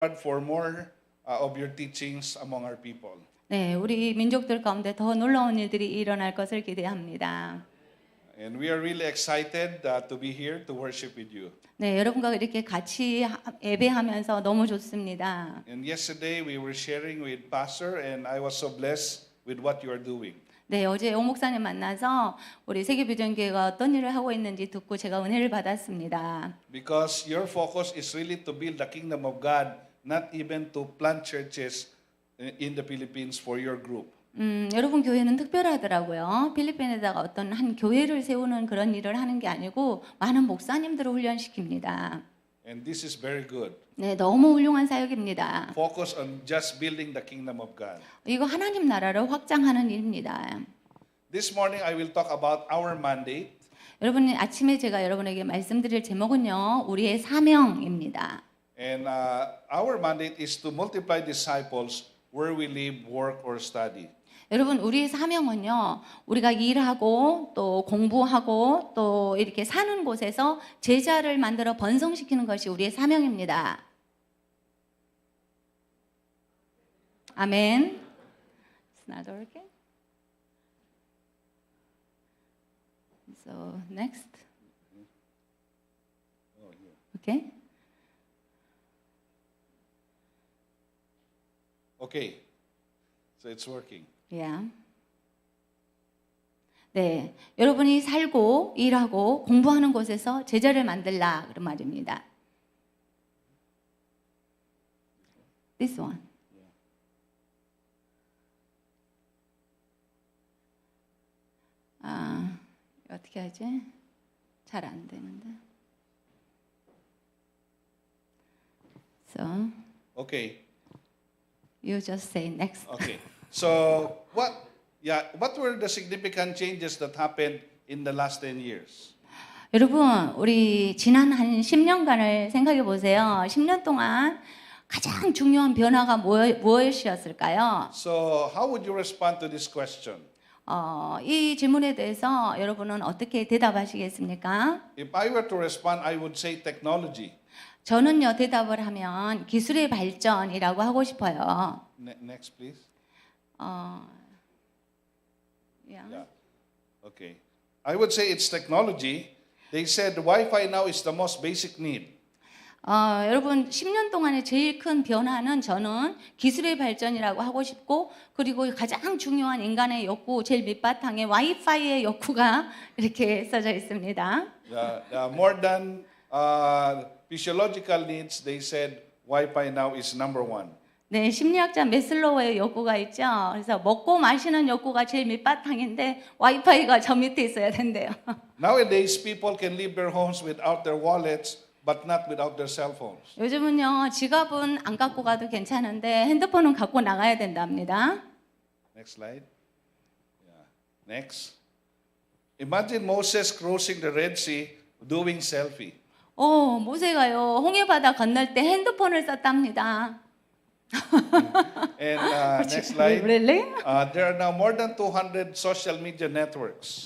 God for more of your teachings among our people. 네, 우리 민족들 가운데 더 놀라운 일들이 일어날 것을 기대합니다. And we are really excited to be here to worship with you. 네, 여러분과 이렇게 같이 예배하면서 너무 좋습니다. And yesterday we were sharing with Pastor and I was so blessed with what you are doing. 네, 어제 오 목사님 만나서 우리 세계비전교회가 어떤 일을 하고 있는지 듣고 제가 은혜를 받았습니다. Because your focus is really to build the kingdom of God, not even to plant churches in the Philippines for your group. 여러분 교회는 특별하더라고요. 필리핀에다가 어떤 한 교회를 세우는 그런 일을 하는 게 아니고 많은 목사님들을 훈련시킵니다. And this is very good. 네, 너무 훌륭한 사역입니다. Focus on just building the kingdom of God. 이거 하나님 나라를 확장하는 일입니다. This morning I will talk about our mandate. 여러분 아침에 제가 여러분에게 말씀드릴 제목은요, 우리의 사명입니다. And our mandate is to multiply disciples where we live, work, or study. 여러분 우리의 사명은요, 우리가 일하고 또 공부하고 또 이렇게 사는 곳에서 제자를 만들어 번성시키는 것이 우리의 사명입니다. 아멘. It's not working. So next. Okay. Okay, so it's working. Yeah. 네, 여러분이 살고 일하고 공부하는 곳에서 제자를 만들라 그런 말입니다. This one. 어떻게 하지? 잘 안 되는데. So, Okay, you just say next. okay. So what were the significant changes that happened in the last 10 years? 여러분, 우리 지난 한 10년간을 생각해 보세요. 10년 동안 가장 중요한 변화가 무엇이었을까요? So how would you respond to this question? 이 질문에 대해서 여러분은 어떻게 대답하시겠습니까? If I were to respond, I would say technology. 저는요, 대답을 하면 기술의 발전이라고 하고 싶어요. Next, please. Yeah. Yeah. Okay. I would say it's technology. They said Wi-Fi now is the most basic need. 여러분 10년 동안의 제일 큰 변화는 저는 기술의 발전이라고 하고 싶고, 그리고 가장 중요한 인간의 욕구 제일 밑바탕에 와이파이의 욕구가 이렇게 써져 있습니다. More than physiological needs, they said Wi-Fi now is number one. 네, 심리학자 메슬로우의 욕구가 있죠. 그래서 먹고 마시는 욕구가 제일 밑바탕인데 와이파이가 저 밑에 있어야 된대요. Nowadays, people can leave their homes without their wallets, but not without their cell phones. 요즘은요, 지갑은 안 갖고 가도 괜찮은데 핸드폰은 갖고 나가야 된답니다. Next slide. Yeah. Next. Imagine Moses crossing the Red Sea doing selfie. 모세가요, 홍해바다 건널 때 핸드폰을 썼답니다. And next slide. Really? There are now more than 200 social media networks.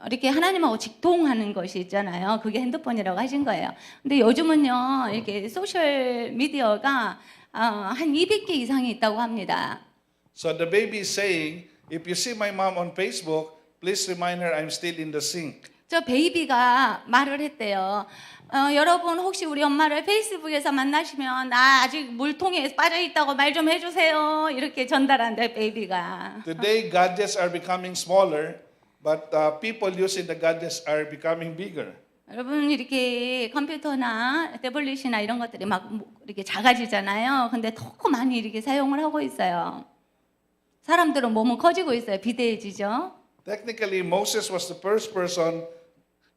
이렇게 하나님하고 직통하는 것이 있잖아요. 그게 핸드폰이라고 하신 거예요. 근데 요즘은요, 이렇게 소셜 미디어가 한 200개 이상이 있다고 합니다. So the baby is saying, if you see my mom on Facebook, please remind her I'm still in the sink. 저 베이비가 말을 했대요. 여러분 혹시 우리 엄마를 페이스북에서 만나시면 나 아직 물통에 빠져 있다고 말 좀 해주세요. 이렇게 전달한대 베이비가. Today, gadgets are becoming smaller, but people using the gadgets are becoming bigger. 여러분 이렇게 컴퓨터나 태블릿이나 이런 것들이 막 이렇게 작아지잖아요. 근데 더 많이 이렇게 사용을 하고 있어요. 사람들은 몸은 커지고 있어요. 비대해지죠. Technically, Moses was the first person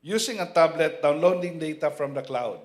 using a tablet downloading data from the cloud.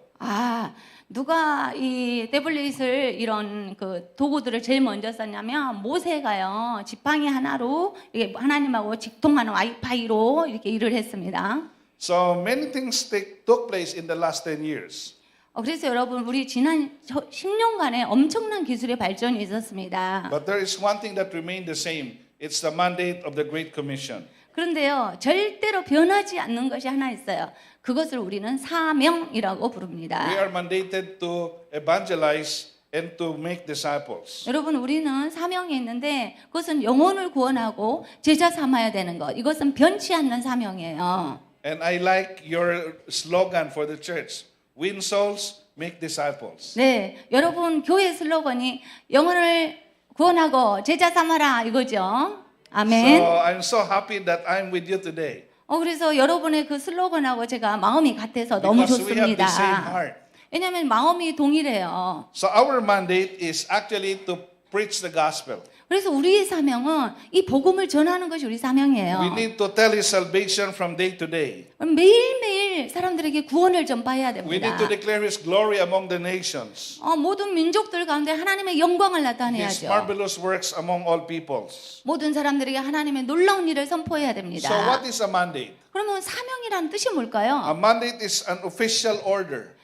누가 이 태블릿을 이런 그 도구들을 제일 먼저 썼냐면 모세가요. 지팡이 하나로 이렇게 하나님하고 직통하는 와이파이로 이렇게 일을 했습니다. So many things took place in the last 10 years. 그래서 여러분 우리 지난 10년간에 엄청난 기술의 발전이 있었습니다. But there is one thing that remained the same. It's the mandate of the Great Commission. 그런데요, 절대로 변하지 않는 것이 하나 있어요. 그것을 우리는 사명이라고 부릅니다. We are mandated to evangelize and to make disciples. 여러분 우리는 사명이 있는데 그것은 영혼을 구원하고 제자 삼아야 되는 것. 이것은 변치 않는 사명이에요. And I like your slogan for the church. Win souls, make disciples. 네, 여러분 교회 슬로건이 영혼을 구원하고 제자 삼아라 이거죠. 아멘. So I'm so happy that I'm with you today. 그래서 여러분의 그 슬로건하고 제가 마음이 같아서 너무 Because we have the same 좋습니다. heart. 왜냐하면 마음이 동일해요. So our mandate is actually to preach the gospel. 그래서 우리의 사명은 이 복음을 전하는 것이 우리 We 사명이에요. need to tell His salvation from day to day. 매일매일 사람들에게 구원을 전파해야 We need 됩니다. to declare His glory among the nations. 모든 민족들 가운데 하나님의 영광을 His 나타내야죠. marvelous works among all peoples. 모든 사람들에게 하나님의 놀라운 일을 선포해야 됩니다. So what is a mandate? 그러면 사명이라는 뜻이 A 뭘까요? mandate is an official order.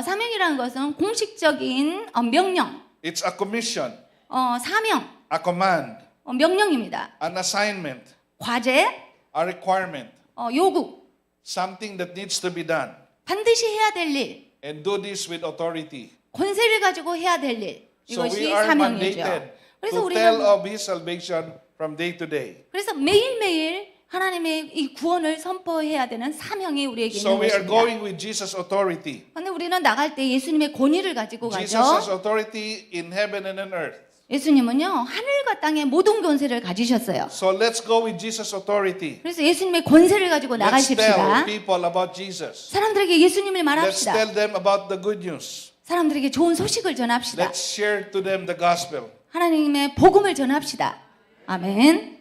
사명이라는 것은 공식적인 명령, It's a commission, 사명, a command, 명령입니다. an assignment, 과제, a requirement, 요구, something that needs to be done. 반드시 해야 될 일, And do this with authority. 권세를 가지고 해야 될 일. So 이것이 we are 사명이죠. mandated 그래서 to tell 우리는 of His salvation from day to day. 그래서 매일매일 하나님의 이 구원을 선포해야 되는 사명이 우리에게 So 있는 we are 것입니다. going with Jesus' authority. 그런데 우리는 나갈 때 예수님의 권위를 가지고 Jesus has 가죠. authority in heaven and on earth. 예수님은요 하늘과 땅의 모든 권세를 가지셨어요. So let's go with Jesus' authority. 그래서 예수님의 권세를 가지고 Let's tell 나가십시다. people about Jesus. 사람들에게 예수님을 Let's 말합시다. tell them about the good news. 사람들에게 좋은 소식을 전합시다. Let's share to them the gospel. 하나님의 복음을 전합시다. 아멘.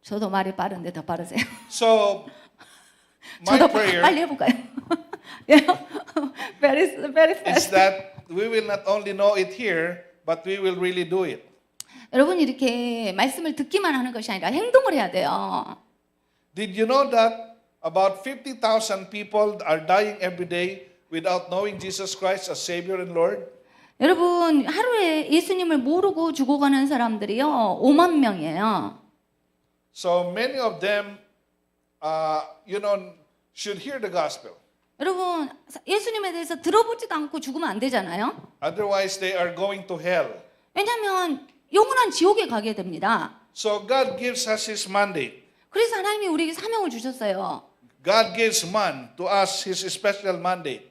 저도 말이 빠른데 더 빠르세요. So my 저도 prayer 빨리 해볼까요? very is fast. that we will not only know it here, but we will really do it. 여러분 이렇게 말씀을 듣기만 하는 것이 아니라 행동을 해야 돼요. Did you know that about 50,000 people are dying every day without knowing Jesus Christ as Savior and Lord? 여러분 하루에 예수님을 모르고 죽어가는 사람들이요 5만 명이에요. So many of them, should hear the gospel. 여러분 예수님에 대해서 들어보지도 않고 죽으면 안 되잖아요. Otherwise, they are going to hell. 왜냐하면 영원한 지옥에 가게 됩니다. So God gives us His mandate. 그래서 하나님이 우리에게 사명을 주셨어요. God gives man to us His special mandate.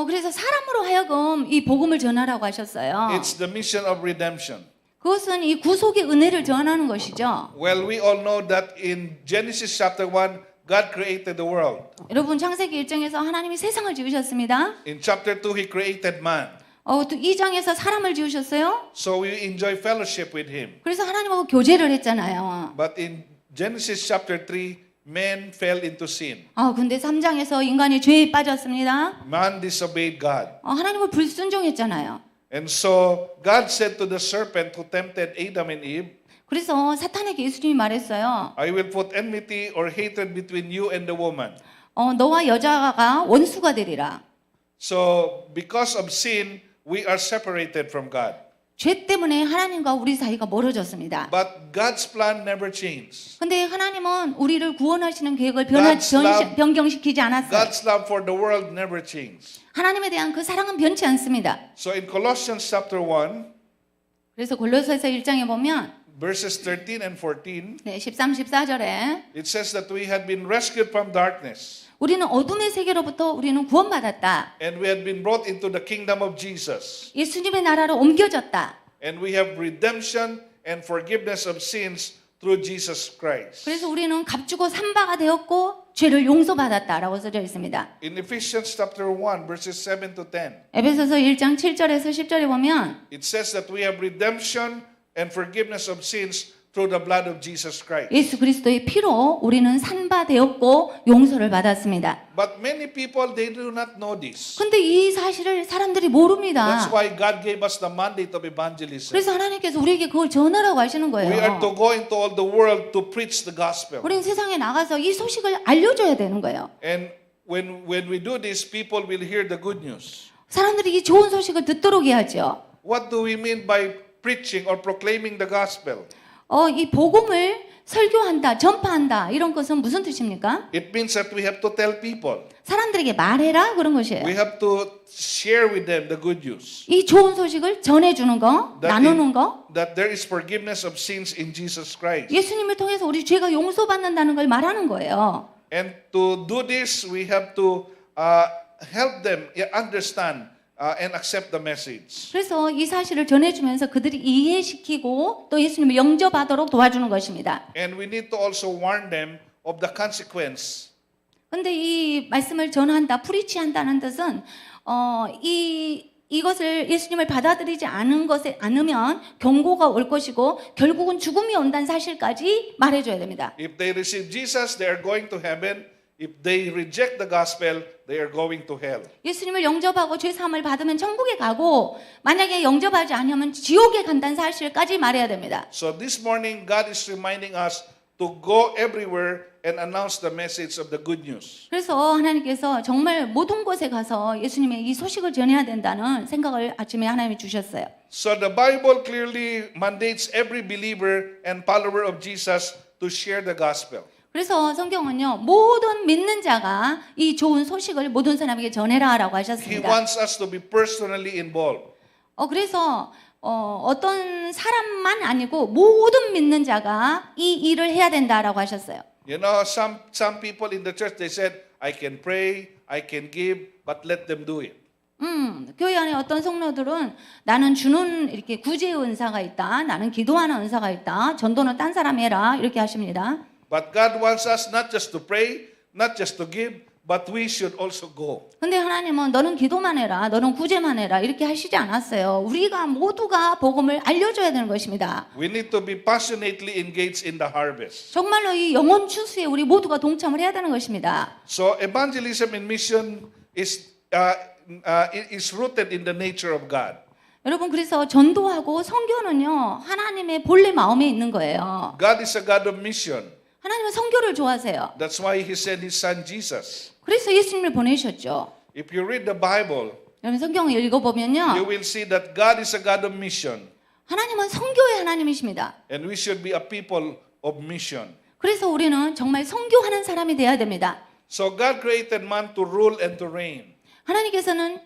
그래서 사람으로 하여금 이 복음을 전하라고 하셨어요. It's the mission of redemption. 그것은 이 구속의 은혜를 전하는 것이죠. Well, we all know that in Genesis chapter 1, God created the world. 여러분 창세기 1장에서 하나님이 세상을 지으셨습니다. In chapter 2, He created man. 또 2장에서 사람을 지으셨어요. So we enjoy fellowship with Him. 그래서 하나님하고 교제를 했잖아요. But in Genesis chapter 3, man fell into sin. 근데 3장에서 인간이 죄에 빠졌습니다. Man disobeyed God. 하나님을 불순종했잖아요. And so God said to the serpent who tempted Adam and Eve, 그래서 사탄에게 예수님이 말했어요. I will put enmity or hatred between you and the woman. 너와 여자가 원수가 되리라. So because of sin, we are separated from God. 죄 때문에 하나님과 우리 사이가 멀어졌습니다. But God's plan never changed. 근데 하나님은 우리를 구원하시는 계획을 God's love- 변경시키지 않았어요. God's love for the world never changed. 하나님에 대한 그 사랑은 변치 않습니다. So in Colossians chapter 1, 그래서 골로새서 1장에 보면 verses 13 and 14, 13, 14절에 it says that we had been rescued from darkness 우리는 어둠의 세계로부터 우리는 구원받았다. and we had been brought into the kingdom of Jesus. 예수님의 나라로 옮겨졌다. And we have redemption and forgiveness of sins through Jesus Christ. 그래서 우리는 값주고 산바가 되었고 죄를 용서받았다라고 써져 있습니다. In Ephesians chapter 1, verses 7 to 10, 에베소서 1장 7절에서 10절에 보면 it says that we have redemption and forgiveness of sins through the blood of Jesus Christ. 예수 그리스도의 피로 우리는 산바 되었고 용서를 받았습니다. But many people, they do not know this. 근데 이 사실을 사람들이 모릅니다. That's why God gave us the mandate of evangelism. 그래서 하나님께서 우리에게 그걸 전하라고 하시는 We are to 거예요. go into all the world to preach the gospel. 우리는 세상에 나가서 이 소식을 알려줘야 되는 거예요. And when we do this, people will hear the good news. 사람들이 이 좋은 소식을 듣도록 해야죠. What do we mean by preaching or proclaiming the gospel? 이 복음을 설교한다, 전파한다 이런 것은 무슨 뜻입니까? It means that we have to tell people. 사람들에게 말해라 그런 것이에요. We have to share with them the good news. 이 좋은 소식을 전해주는 거, 나누는 거, That there is forgiveness of sins in Jesus Christ. 예수님을 통해서 우리 죄가 용서받는다는 걸 말하는 거예요. And to do this, we have to help them understand and accept the message. 그래서 이 사실을 전해주면서 그들이 이해시키고 또 예수님을 영접하도록 도와주는 것입니다. And we need to also warn them of the consequence. 근데 이 말씀을 전한다, 프리치한다는 뜻은 이것을 예수님을 받아들이지 않으면 경고가 올 것이고 결국은 죽음이 온다는 사실까지 말해줘야 됩니다. If they receive Jesus, they are going to heaven. If they reject the gospel, they are going to hell. 예수님을 영접하고 죄 사함을 받으면 천국에 가고 만약에 영접하지 않으면 지옥에 간다는 사실까지 말해야 됩니다. So this morning, God is reminding us to go everywhere and announce the message of the good news. 그래서 하나님께서 정말 모든 곳에 가서 예수님의 이 소식을 전해야 된다는 생각을 아침에 하나님이 주셨어요. So the Bible clearly mandates every believer and follower of Jesus to share the gospel. 그래서 성경은요, 모든 믿는 자가 이 좋은 소식을 모든 사람에게 전해라라고 He 하셨습니다. wants us to be personally involved. 그래서 어떤 사람만 아니고 모든 믿는 자가 이 일을 해야 된다라고 하셨어요. You know, some people in the church, they said, I can pray, I can give, but let them do it. 교회 안에 어떤 성도들은 나는 주는 이렇게 구제의 은사가 있다, 나는 기도하는 은사가 있다, 전도는 딴 사람이 해라 이렇게 하십니다. But God wants us not just to pray, not just to give, but we should also go. 근데 하나님은 너는 기도만 해라, 너는 구제만 해라 이렇게 하시지 않았어요. 우리가 모두가 복음을 알려줘야 되는 것입니다. We need to be passionately engaged in the harvest. 정말로 이 영혼 추수에 우리 모두가 동참을 해야 되는 것입니다. So evangelism and mission is rooted in the nature of God. 여러분 그래서 전도하고 선교는요 하나님의 본래 마음에 있는 거예요. God is a God of mission. 하나님은 선교를 좋아하세요. That's why He sent His Son Jesus. 그래서 예수님을 보내셨죠. If you read the Bible, 여러분 성경을 읽어보면요 you will see that God is a God of mission. 하나님은 선교의 하나님이십니다. And we should be a people of mission. 그래서 우리는 정말 선교하는 사람이 돼야 됩니다. So God created man to rule and to reign. 하나님께서는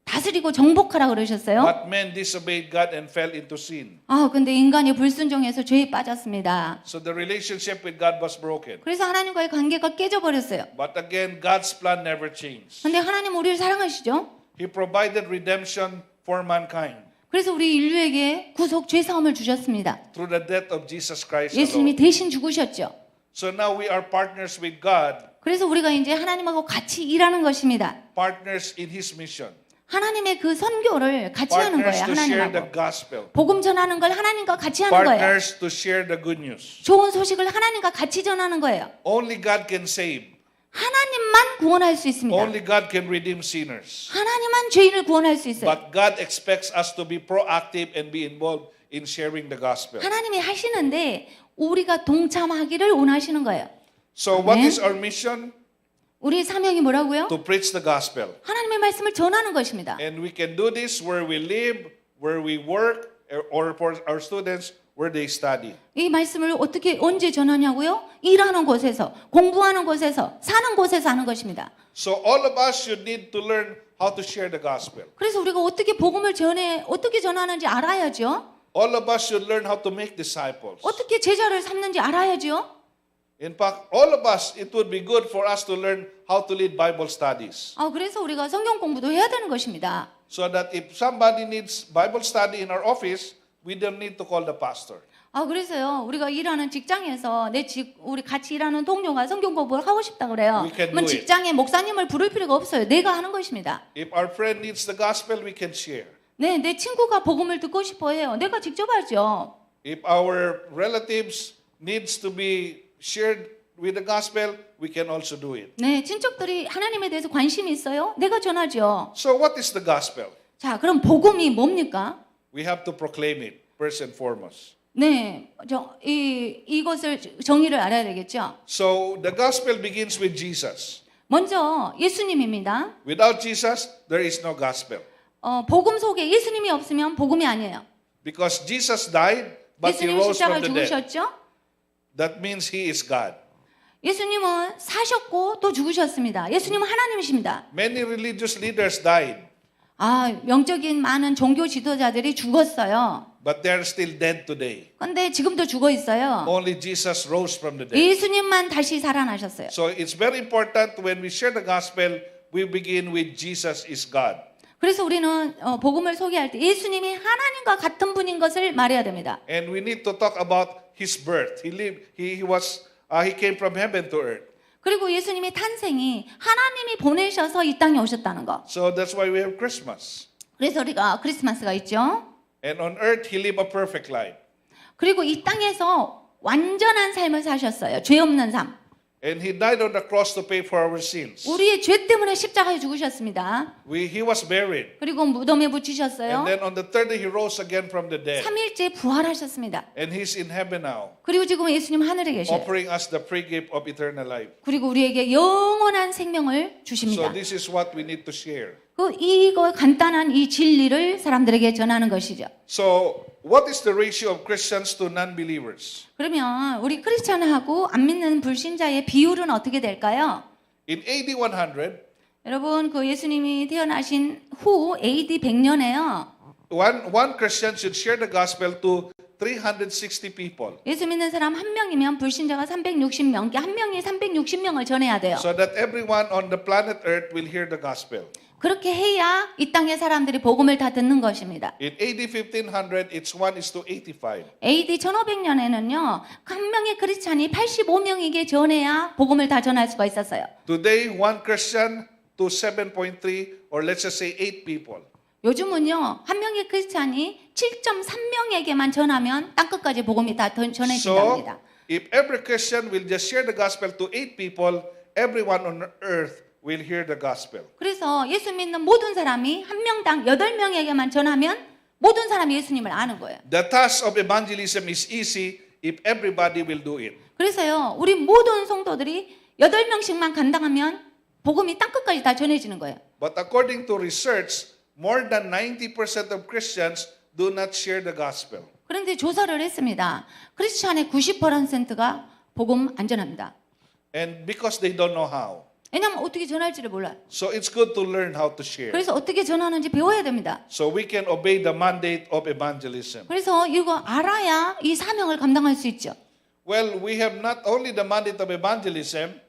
다스리고 정복하라 그러셨어요. But man disobeyed God and fell into sin. 근데 인간이 불순종해서 죄에 빠졌습니다. So the relationship with God was broken. 그래서 하나님과의 관계가 깨져버렸어요. But again, God's plan never changed. 근데 하나님은 우리를 사랑하시죠? He provided redemption for mankind 그래서 우리 인류에게 구속 죄 사함을 주셨습니다. through the death of Jesus Christ 예수님이 alone. 대신 죽으셨죠. So now we are partners with God, 그래서 우리가 이제 하나님하고 같이 일하는 것입니다. partners in His mission, 하나님의 그 선교를 같이 하는 partners 거예요. to share the 하나님하고. gospel, 복음 전하는 걸 하나님과 같이 하는 거예요. partners to share the good news. 좋은 소식을 하나님과 같이 전하는 거예요. Only God can save. 하나님만 구원할 수 있습니다. Only God can redeem sinners. 하나님만 죄인을 구원할 수 있어요. But God expects us to be proactive and be involved in sharing the gospel. 하나님이 하시는데 우리가 동참하기를 원하시는 거예요. So what Amen. is our mission? 우리의 사명이 뭐라고요? To preach the gospel. 하나님의 말씀을 전하는 것입니다. And we can do this where we live, where we work, or for our students, where they study. 이 말씀을 어떻게 언제 전하냐고요? 일하는 곳에서, 공부하는 곳에서, 사는 곳에서 하는 것입니다. So all of us should need to learn how to share the gospel. 그래서 우리가 어떻게 복음을 어떻게 전하는지 알아야죠. All of us should learn how to make disciples. 어떻게 제자를 삼는지 알아야죠. In fact, all of us, it would be good for us to learn how to lead Bible studies. 그래서 우리가 성경 공부도 해야 되는 것입니다. So that if somebody needs Bible study in our office, we don't need to call the pastor. 그래서요, 우리가 일하는 직장에서 우리 같이 일하는 동료가 성경 공부를 하고 싶다 그래요. We can 그러면 do it. 직장에 목사님을 부를 필요가 없어요. 내가 하는 것입니다. If our friend needs the gospel, we can share. 네, 내 친구가 복음을 듣고 싶어 해요. 내가 직접 하죠. If our relatives needs to be shared with the gospel, we can also do it. 네, 친척들이 하나님에 대해서 관심이 있어요. 내가 전하죠. So what is the gospel? 자, 그럼 복음이 뭡니까? We have to proclaim it first and foremost. 네, 이것을 정의를 알아야 되겠죠. So the gospel begins with Jesus. 먼저 예수님입니다. Without Jesus, there is no gospel. 복음 속에 예수님이 없으면 복음이 아니에요. Because Jesus died, but He 예수님이 rose from 십자가 the dead. 죽으셨죠? That means he is God. 예수님은 사셨고 또 죽으셨습니다. 예수님은 하나님이십니다. Many religious leaders died, 영적인 많은 종교 지도자들이 죽었어요. but they are still dead today. 근데 지금도 죽어 있어요. Only Jesus rose from the dead. 예수님만 다시 살아나셨어요. So it's very important when we share the gospel, we begin with Jesus is God. 그래서 우리는 복음을 소개할 때 예수님이 하나님과 같은 분인 것을 말해야 됩니다. And we need to talk about his birth. He came from heaven to earth. 그리고 예수님의 탄생이 하나님이 보내셔서 이 땅에 오셨다는 거. So that's why we have Christmas. 그래서 우리가 크리스마스가 있죠. And on earth, he lived a perfect life. 그리고 이 땅에서 완전한 삶을 사셨어요. 죄 없는 삶. And he died on the cross to pay for our sins. 우리의 죄 때문에 십자가에 죽으셨습니다. He was buried. 그리고 무덤에 묻히셨어요. And then on the third day, he rose again from the dead. 3일째 부활하셨습니다. And he's in heaven now, 그리고 지금 예수님 하늘에 계셔요. offering us the free gift of eternal life. 그리고 우리에게 영원한 생명을 So 주십니다. this is what we need to share. 이거 간단한 이 진리를 사람들에게 전하는 것이죠. So what is the ratio of Christians to non-believers? 그러면 우리 크리스천하고 안 믿는 불신자의 비율은 어떻게 될까요? In AD 100, 여러분 그 예수님이 태어나신 후 AD 100년에요. one Christian should share the gospel to 360 people, 예수 믿는 사람 한 명이면 불신자가 360명, 한 명이 360명을 전해야 돼요. so that everyone on the planet Earth will hear the gospel. 그렇게 해야 이 땅의 사람들이 복음을 다 듣는 것입니다. In AD 1500, it's 1:85. AD 1500년에는요. 한 명의 크리스찬이 85명에게 전해야 복음을 다 전할 수가 있었어요. Today, one Christian to 7.3, or let's just say 8 people. 요즘은요. 한 명의 크리스찬이 7.3명에게만 전하면 땅끝까지 복음이 다 전해진답니다. So, if every Christian will just share the gospel to 8 people, everyone on earth will hear the gospel. 그래서 예수 믿는 모든 사람이 한 명당 8명에게만 전하면 모든 사람이 예수님을 아는 거예요. The task of evangelism is easy if everybody will do it. 그래서요. 우리 모든 성도들이 8명씩만 감당하면 복음이 땅끝까지 다 전해지는 거예요. But according to research, more than 90% of Christians do not share the gospel. 그런데 조사를 했습니다. 크리스찬의 90%가 복음 안 전합니다. And because they don't know how. 왜냐하면 어떻게 전할지를 몰라요. So it's good to learn how to share. 그래서 어떻게 전하는지 배워야 됩니다. So we can obey the mandate of evangelism. 그래서 이거 알아야 이 사명을 감당할 수 있죠. Well, we have not only the mandate of evangelism,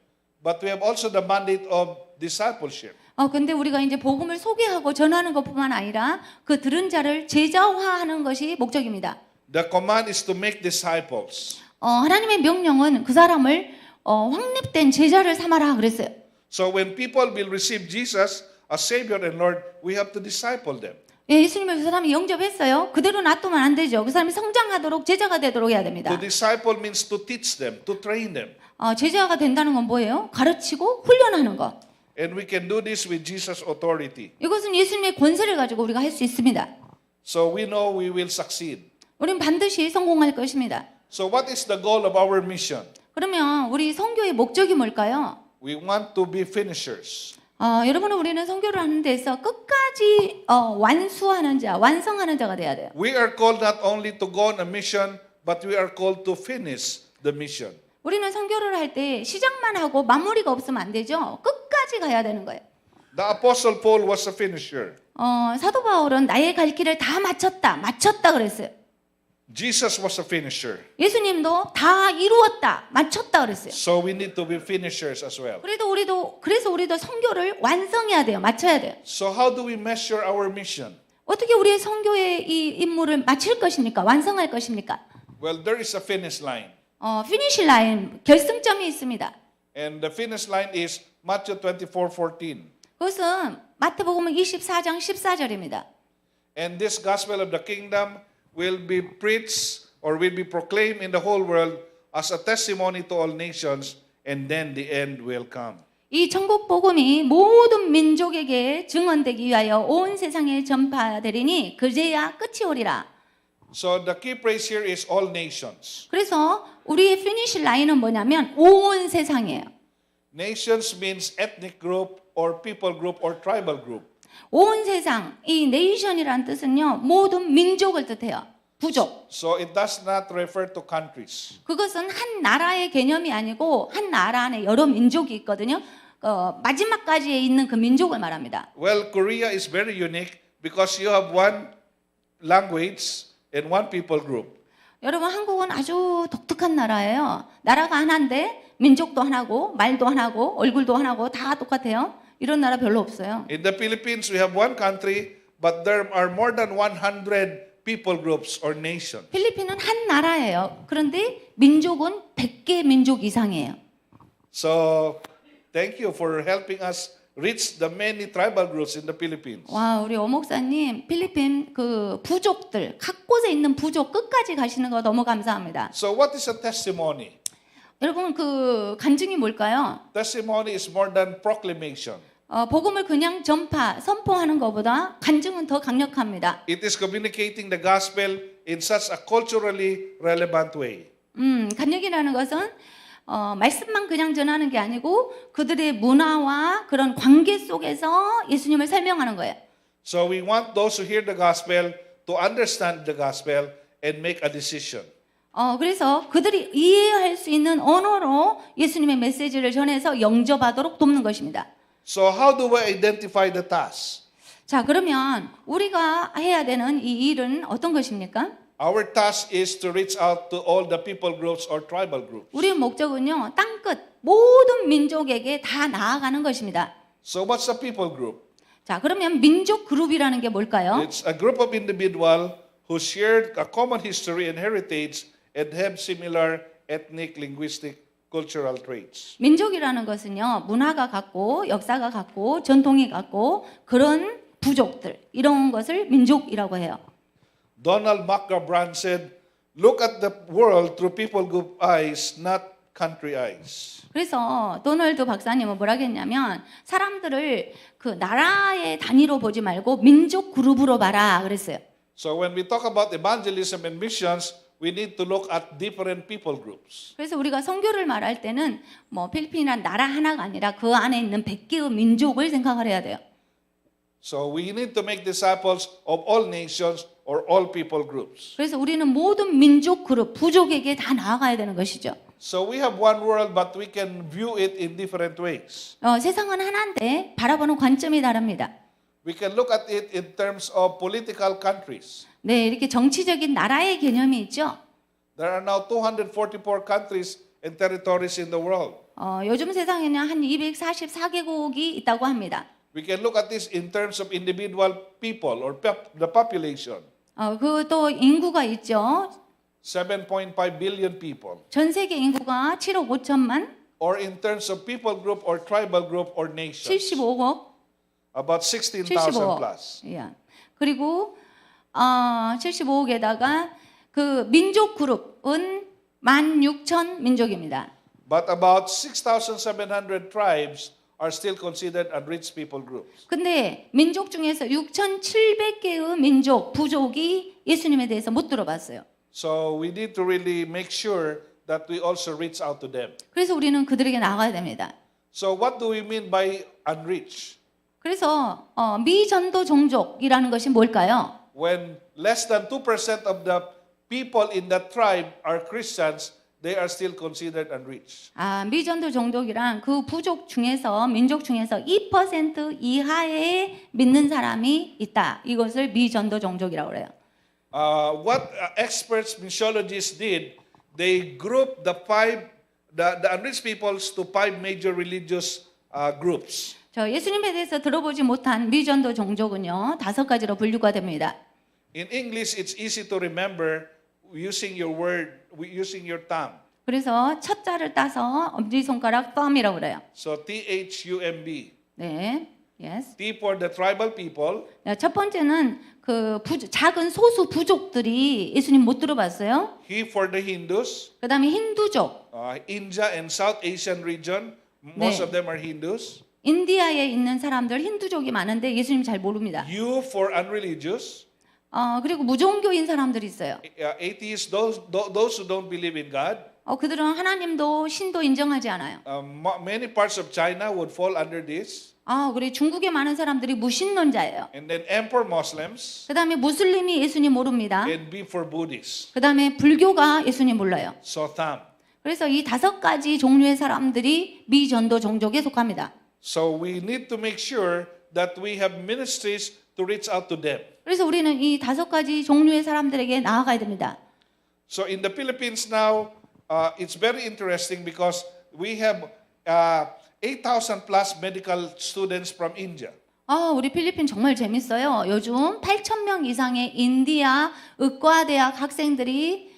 but we have also the mandate of discipleship. 근데 우리가 이제 복음을 소개하고 전하는 것뿐만 아니라 그 들은 자를 제자화하는 것이 목적입니다. The command is to make disciples. 하나님의 명령은 그 사람을 확립된 제자를 삼아라 그랬어요. So when people will receive Jesus as Savior and Lord, we have to disciple them. 예수님을 그 사람이 영접했어요. 그대로 놔두면 안 되죠. 그 사람이 성장하도록 제자가 되도록 해야 됩니다. To disciple means to teach them, to train them. 제자가 된다는 건 뭐예요? 가르치고 훈련하는 거. And we can do this with Jesus' authority. 이것은 예수님의 권세를 가지고 우리가 할 수 있습니다. So we know we will succeed. 우리는 반드시 성공할 것입니다. So what is the goal of our mission? 그러면 우리 선교의 목적이 뭘까요? We want to be finishers. 여러분 우리는 선교를 하는 데서 끝까지 완수하는 자, 완성하는 자가 돼야 돼요. We are called not only to go on a mission, but we are called to finish the mission. 우리는 선교를 할 때 시작만 하고 마무리가 없으면 안 되죠. 끝까지 가야 되는 거예요. The Apostle Paul was a finisher. 사도 바울은 나의 갈 길을 다 마쳤다 그랬어요. Jesus was a finisher. 예수님도 다 이루었다, 마쳤다 그랬어요. So we need to be finishers as well. 그래서 우리도 선교를 완성해야 돼요, 마쳐야 돼요. So how do we measure our mission? 어떻게 우리의 선교의 이 임무를 마칠 것입니까? 완성할 것입니까? Well, there is a finish line. 피니시 라인, 결승점이 있습니다. And the finish line is Matthew 24:14. 그것은 마태복음 24장 14절입니다. And this gospel of the kingdom will be preached or will be proclaimed in the whole world as a testimony to all nations, and then the end will come. 이 천국 복음이 모든 민족에게 증언되기 위하여 온 세상에 전파되리니 그제야 끝이 오리라. So the key phrase here is all nations. 그래서 우리의 피니시 라인은 뭐냐면 온 세상이에요. Nations means ethnic group or people group or tribal group. 온 세상, 이 네이션이라는 뜻은요 모든 민족을 뜻해요. 부족. So it does not refer to countries. 그것은 한 나라의 개념이 아니고 한 나라 안에 여러 민족이 있거든요. 마지막까지에 있는 그 민족을 말합니다. Well, Korea is very unique because you have one language and one people group. 여러분 한국은 아주 독특한 나라예요. 나라가 하나인데 민족도 하나고 말도 하나고 얼굴도 하나고 다 똑같아요. 이런 나라 별로 없어요. In the Philippines, we have one country, but there are more than 100 people groups or nations. 필리핀은 한 나라예요. 그런데 민족은 100개 민족 이상이에요. So, thank you for helping us reach the many tribal groups in the Philippines. 와, 우리 오목사님 필리핀 그 부족들 각 곳에 있는 부족 끝까지 가시는 거 너무 감사합니다. So, what is a testimony? 여러분 그 간증이 뭘까요? Testimony is more than proclamation. 복음을 그냥 전파, 선포하는 것보다 간증은 더 강력합니다. It is communicating the gospel in such a culturally relevant way. 간증이라는 것은 말씀만 그냥 전하는 게 아니고 그들의 문화와 그런 관계 속에서 예수님을 설명하는 거예요. So we want those who hear the gospel to understand the gospel and make a decision. 그래서 그들이 이해할 수 있는 언어로 예수님의 메시지를 전해서 영접하도록 돕는 것입니다. So how do we identify the task? 자, 그러면 우리가 해야 되는 이 일은 어떤 것입니까? Our task is to reach out to all the people groups or tribal groups. 우리의 목적은요, 땅끝 모든 민족에게 다 나아가는 것입니다. So what's a people group? 자, 그러면 민족 그룹이라는 게 뭘까요? It's a group of individuals who share a common history and heritage and have similar ethnic, linguistic, cultural traits. 민족이라는 것은요, 문화가 같고 역사가 같고 전통이 같고 그런 부족들 이런 것을 민족이라고 해요. Donald McGabran said, "Look at the world through people group eyes, not country eyes." 그래서 도널드 박사님은 뭐라 했냐면 사람들을 그 나라의 단위로 보지 말고 민족 그룹으로 봐라 그랬어요. So when we talk about evangelism and missions, we need to look at different people groups. 그래서 우리가 선교를 말할 때는 뭐 필리핀이란 나라 하나가 아니라 그 안에 있는 100개의 민족을 생각을 해야 돼요. So we need to make disciples of all nations or all people groups. 그래서 우리는 모든 민족 그룹, 부족에게 다 나아가야 되는 것이죠. So we have one world, but we can view it in different ways. 세상은 하나인데 바라보는 관점이 다릅니다. We can look at it in terms of political countries. 네, 이렇게 정치적인 나라의 개념이 있죠. There are now 244 countries and territories in the world. 요즘 세상에는 한 244개국이 있다고 합니다. We can look at this in terms of individual people or the population. 그또 인구가 있죠. 7.5 billion people. 전 세계 인구가 7억 5천만, Or in terms of people group or tribal group or nations. 75억, About 16,000 75억. plus. 예. 그리고 75억에다가 그 민족 그룹은 16,000 민족입니다. But about 6,700 tribes are still considered unreached people groups. 근데 민족 중에서 6,700개의 민족, 부족이 예수님에 대해서 못 들어봤어요. So we need to really make sure that we also reach out to them. 그래서 우리는 그들에게 나가야 됩니다. So what do we mean by unreached? 그래서 미전도 종족이라는 것이 뭘까요? When less than 2% of the people in that tribe are Christians, they are still considered unreached. 미전도 종족이란 그 부족 중에서 민족 중에서 2% 이하의 믿는 사람이 있다. 이것을 미전도 종족이라고 그래요. What experts missiologists did, they grouped the unreached peoples to 5 major religious groups. 예수님에 대해서 들어보지 못한 미전도 종족은요 5가지로 분류가 됩니다. In English, it's easy to remember using your word, using your tongue. 그래서 첫 자를 따서 엄지손가락 thumb이라고 그래요. So THUMB. 네, yes. T for the tribal people. 첫 번째는 그 작은 소수 부족들이 예수님 못 들어봤어요. He for the Hindus. 그다음에 힌두족. India and South Asian region, most 네. of them are Hindus. 인디아에 있는 사람들 힌두족이 많은데 예수님 잘 모릅니다. U for unreligious. 그리고 무종교인 사람들이 있어요. Atheists, those who don't believe in God. 그들은 하나님도 신도 인정하지 않아요. Many parts of China would fall under this. 그래 중국에 많은 사람들이 무신론자예요. And then M for Muslims. 그다음에 무슬림이 예수님 모릅니다. And B for Buddhists. 그다음에 불교가 예수님 몰라요. So Tham. 그래서 이 5가지 종류의 사람들이 미전도 종족에 속합니다. So we need to make sure that we have ministries to reach out to them. 그래서 우리는 이 5가지 종류의 사람들에게 나아가야 됩니다. So in the Philippines now, it's very interesting because we have 8,000 plus medical students from India. 우리 필리핀 정말 재밌어요. 요즘 8,000명 이상의 인디아 의과대학 학생들이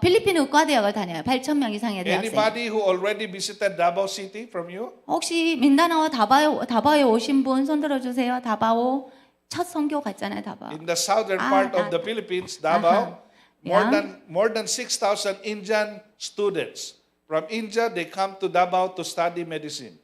필리핀 의과대학을 다녀요. 8,000명 이상의 대학생. Anybody who already visited Davao City from you? 혹시 민다나와 다바오에 오신 분 손들어 주세요. 다바오 첫 선교 갔잖아요. 다바오. In the southern part of the Philippines, Davao, Yeah. more than 6,000 Indian students from India. They come to Davao to study medicine.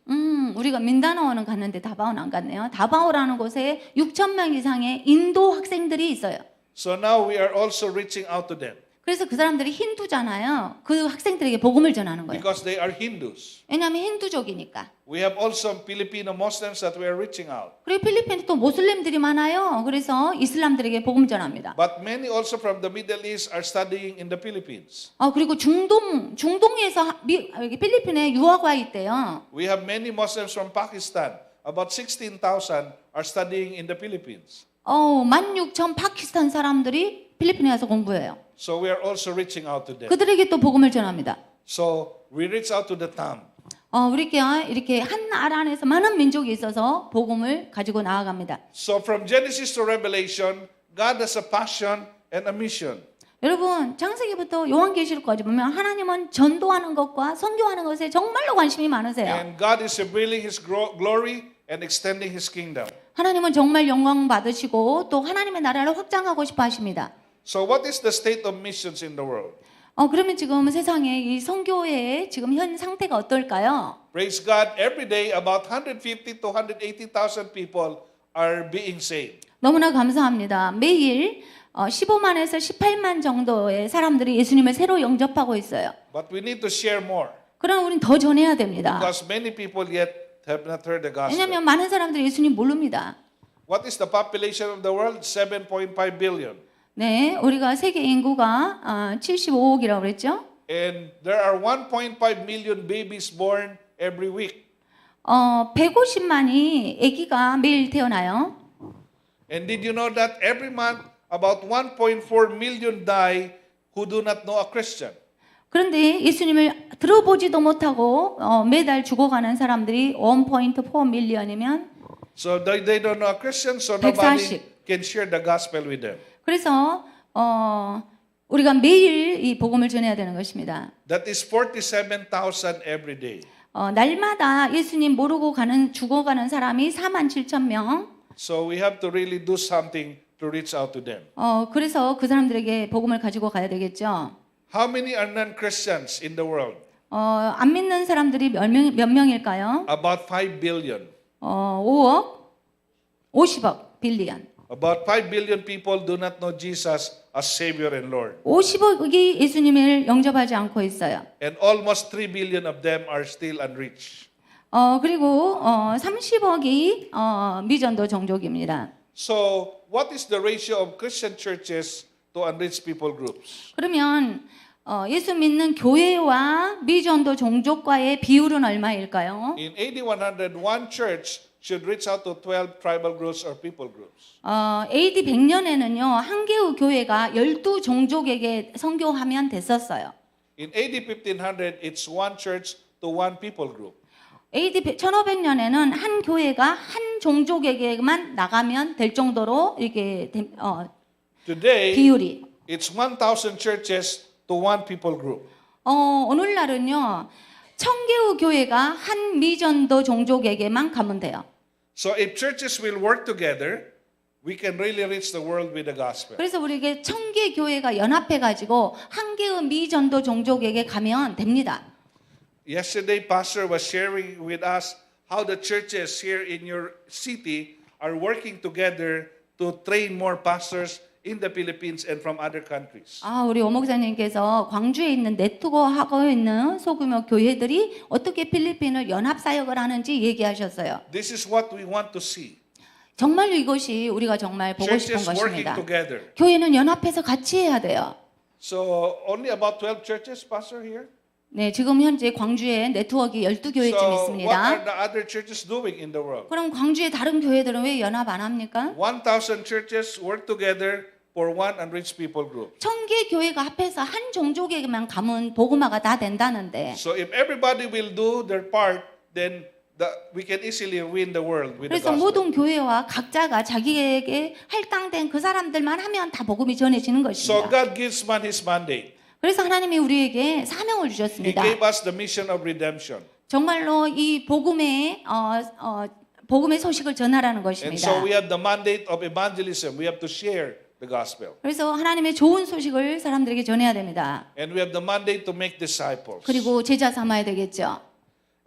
우리가 민다나오는 갔는데 다바오는 안 갔네요. 다바오라는 곳에 6,000명 이상의 인도 학생들이 있어요. So now we are also reaching out to them 그래서 그 사람들이 힌두잖아요. 그 학생들에게 복음을 전하는 거예요. because they are Hindus. 왜냐하면 힌두족이니까. We have also Filipino Muslims that we are reaching out. 그리고 필리핀에 또 모슬림들이 많아요. 그래서 이슬람들에게 복음 전합니다. But many also from the Middle East are studying in the Philippines. 그리고 중동에서 여기 필리핀에 유학 와 있대요. We have many Muslims from Pakistan. About 16,000 are studying in the Philippines. 16,000 파키스탄 사람들이 필리핀에 가서 공부해요. So we are also reaching out to them. 그들에게 또 복음을 전합니다. So we reach out to the Tam. 우리가 이렇게 한 나라 안에서 많은 민족이 있어서 복음을 가지고 나아갑니다. So from Genesis to Revelation, God has a passion and a mission. 여러분 창세기부터 요한계시록까지 보면 하나님은 전도하는 것과 선교하는 것에 정말로 관심이 많으세요. And God is revealing His glory and extending His kingdom. 하나님은 정말 영광 받으시고 또 하나님의 나라를 확장하고 싶어 하십니다. So what is the state of missions in the world? 그러면 지금 세상에 이 선교의 지금 현 상태가 어떨까요? Praise God, every day about 150 to 180,000 people are being saved. 너무나 감사합니다. 매일 15만에서 18만 정도의 사람들이 예수님을 새로 영접하고 있어요. But we need to share more 그러나 우리는 더 전해야 됩니다. because many people yet have not heard the gospel. 왜냐하면 많은 사람들이 예수님 모릅니다. What is the population of the world? 7.5 billion. 네, 우리가 세계 인구가 75억이라고 그랬죠. And there are 1.5 million babies born every week. 150만이 아기가 매일 태어나요. And did you know that every month about 1.4 million die who do not know a Christian? 그런데 예수님을 들어보지도 못하고 매달 죽어가는 사람들이 1.4 밀리언이면 So they don't know a Christian, so nobody 140. can share the gospel with them. 그래서 우리가 매일 이 복음을 전해야 되는 것입니다. That is 47,000 every day. 날마다 예수님 모르고 죽어가는 사람이 47,000명. So we have to really do something to reach out to them. 그래서 그 사람들에게 복음을 가지고 가야 되겠죠. How many are non-Christians in the world? 안 믿는 사람들이 몇 명일까요? About 5 billion. 5억? 50억 빌리언. About 5 billion people do not know Jesus as Savior and Lord. 50억이 예수님을 영접하지 않고 있어요. And almost 3 billion of them are still unreached. 그리고 30억이 미전도 종족입니다. So, what is the ratio of Christian churches to unreached people groups? 그러면 예수 믿는 교회와 미전도 종족과의 비율은 얼마일까요? In AD 100, one church should reach out to 12 tribal groups or people groups. AD 100년에는요. 한 개의 교회가 12종족에게 선교하면 됐었어요. In AD 1500, it's one church to one people group. AD 1500년에는 한 교회가 한 종족에게만 나가면 될 정도로 이렇게 Today, 비율이. it's 1,000 churches to one people group. 오늘날은요. 1000개의 교회가 한 미전도 종족에게만 가면 돼요. So if churches will work together, we can really reach the world with the gospel. 그래서 우리에게 1000개 교회가 연합해 가지고 한 개의 미전도 종족에게 가면 됩니다. Yesterday, Pastor was sharing with us how the churches here in your city are working together to train more pastors in the Philippines and from other countries. 아, 우리 오 목사님께서 광주에 있는 네트워크하고 있는 소규모 교회들이 어떻게 필리핀을 연합 사역을 하는지 얘기하셨어요. This is what we want to see. 정말로 이것이 우리가 정말 보고 싶은 Churches working 것입니다. together. 교회는 연합해서 같이 해야 돼요. So only about 12 churches, Pastor, here? 네, 지금 현재 광주에 네트워크 12교회쯤 So what are 있습니다. the other churches doing in the world? 그럼 광주의 다른 교회들은 왜 연합 안 합니까? 1,000 churches work together for one unreached people group. 1000개 교회가 합해서 한 종족에만 가면 복음화가 다 된다는데 So if everybody will do their part, then we can easily win the world with the 그래서 gospel. 모든 교회와 각자가 자기에게 할당된 그 사람들만 하면 다 복음이 전해지는 So 것입니다. God gives man his mandate. 그래서 하나님이 우리에게 사명을 He 주셨습니다. gave us the mission of redemption. 정말로 이 복음의 복음의 소식을 전하라는 And 것입니다. so we have the mandate of evangelism. We have to share the gospel. 그래서 하나님의 좋은 소식을 사람들에게 전해야 됩니다. And we have the mandate to make disciples. 그리고 제자 삼아야 되겠죠.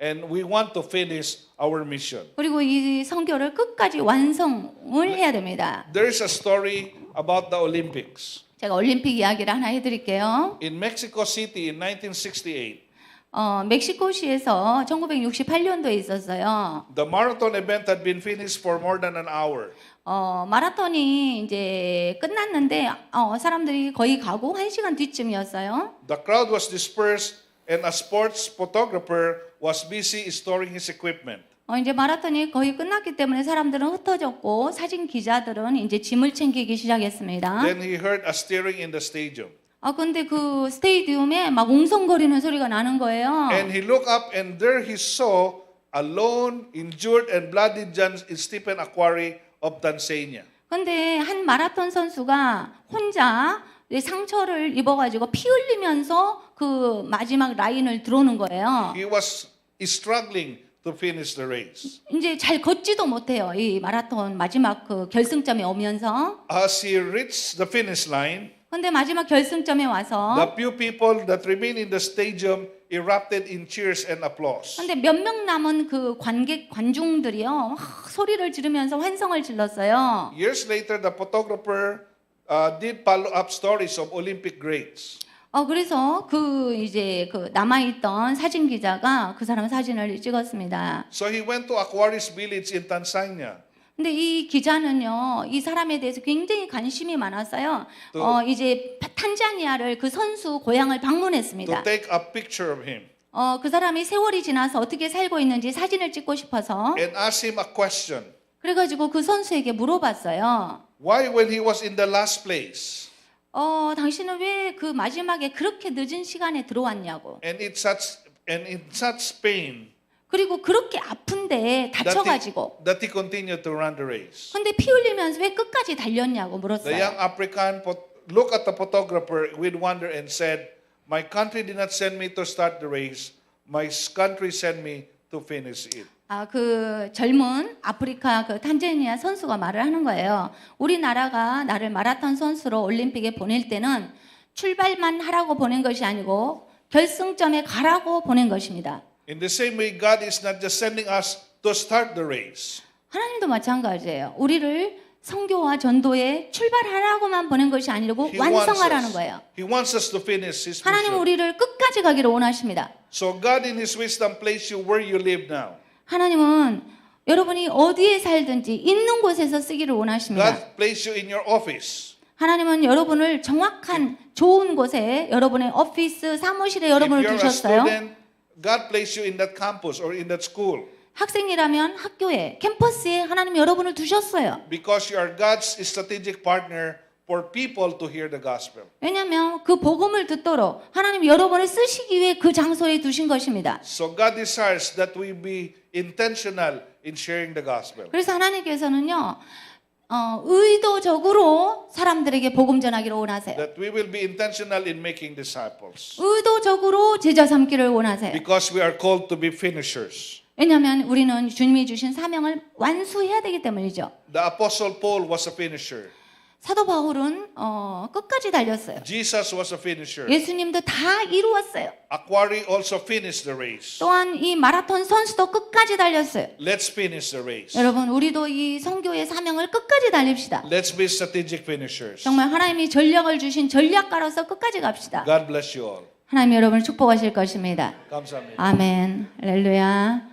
And we want to finish our mission. 그리고 이 선교를 끝까지 완성을 해야 됩니다. There is a story about the Olympics. 제가 올림픽 이야기를 하나 해드릴게요. In Mexico City in 1968, 멕시코시에서 1968년도에 있었어요. the marathon event had been finished for more than an hour. 마라톤이 이제 끝났는데 사람들이 거의 가고 1시간 뒤쯤이었어요. The crowd was dispersed and a sports photographer was busy storing his equipment. 이제 마라톤이 거의 끝났기 때문에 사람들은 흩어졌고 사진 기자들은 이제 짐을 챙기기 시작했습니다. Then he heard a stirring in the stadium. 근데 그 스테디움에 막 웅성거리는 소리가 나는 거예요. And he looked up and there he saw a lone, injured and bloodied John Stephen Aquari of Tanzania. 근데 한 마라톤 선수가 혼자 상처를 입어가지고 피 흘리면서 그 마지막 라인을 들어오는 거예요. He was struggling to finish the race. 이제 잘 걷지도 못해요. 이 마라톤 마지막 그 결승점에 오면서. As he reached the finish line, 근데 마지막 결승점에 와서 the few people that remained in the stadium erupted in cheers and applause. 근데 몇 명 남은 그 관중들이요 막 소리를 지르면서 환성을 질렀어요. Years later, the photographer did follow-up stories of Olympic greats. 그래서 이제 남아있던 사진 기자가 그 사람 사진을 찍었습니다. So he went to Aquarius village in Tanzania. 근데 이 기자는요, 이 사람에 대해서 굉장히 관심이 많았어요. 이제 탄자니아를 그 선수 고향을 To 방문했습니다. take a picture of him 그 사람이 세월이 지나서 어떻게 살고 있는지 사진을 찍고 싶어서 and ask him a question. 그래가지고 그 선수에게 물어봤어요. Why when he was in the last place 당신은 왜 그 마지막에 그렇게 늦은 시간에 들어왔냐고. and in such pain 그리고 그렇게 아픈데 다쳐가지고. that he continued to run the race. 근데 피 흘리면서 왜 끝까지 달렸냐고 The 물었어요. young African looked at the photographer with wonder and said, "My country did not send me to start the race. My country sent me to finish it." 그 젊은 아프리카 그 탄자니아 선수가 말을 하는 거예요. 우리나라가 나를 마라톤 선수로 올림픽에 보낼 때는 출발만 하라고 보낸 것이 아니고 결승점에 가라고 보낸 것입니다. In the same way, God is not just sending us to start the race. 하나님도 마찬가지예요. 우리를 선교와 전도에 출발하라고만 보낸 것이 아니고 완성하라는 거예요. He wants us to finish His 하나님은 mission. 우리를 끝까지 가기를 원하십니다. So God in His wisdom placed you where you live now. 하나님은 여러분이 어디에 살든지 있는 곳에서 쓰기를 원하십니다. God placed you in your office. 하나님은 여러분을 정확한 좋은 곳에 여러분의 오피스, 사무실에 If 여러분을 you're a 두셨어요. student, God placed you in that campus or in that school 학생이라면 학교에, 캠퍼스에 하나님이 여러분을 두셨어요. because you are God's strategic partner for people to hear the gospel. 왜냐하면 그 복음을 듣도록 하나님이 여러분을 쓰시기 위해 그 장소에 두신 것입니다. So God desires that we be intentional in sharing the gospel. 그래서 하나님께서는요, 의도적으로 사람들에게 복음 전하기를 원하세요. That we will be intentional in making disciples. 의도적으로 제자 삼기를 원하세요. Because we are called to be finishers. 왜냐하면 우리는 주님이 주신 사명을 완수해야 되기 때문이죠. The Apostle Paul was a finisher. 사도 바울은 끝까지 달렸어요. Jesus was a finisher. 예수님도 다 이루었어요. Aquari also finished the race. 또한 이 마라톤 선수도 끝까지 달렸어요. Let's finish the race. 여러분, 우리도 이 선교의 사명을 끝까지 달립시다. Let's be strategic finishers. 정말 하나님이 전략을 주신 전략가로서 끝까지 갑시다. God bless you all. 하나님 여러분을 축복하실 것입니다. 감사합니다. 아멘. 할렐루야.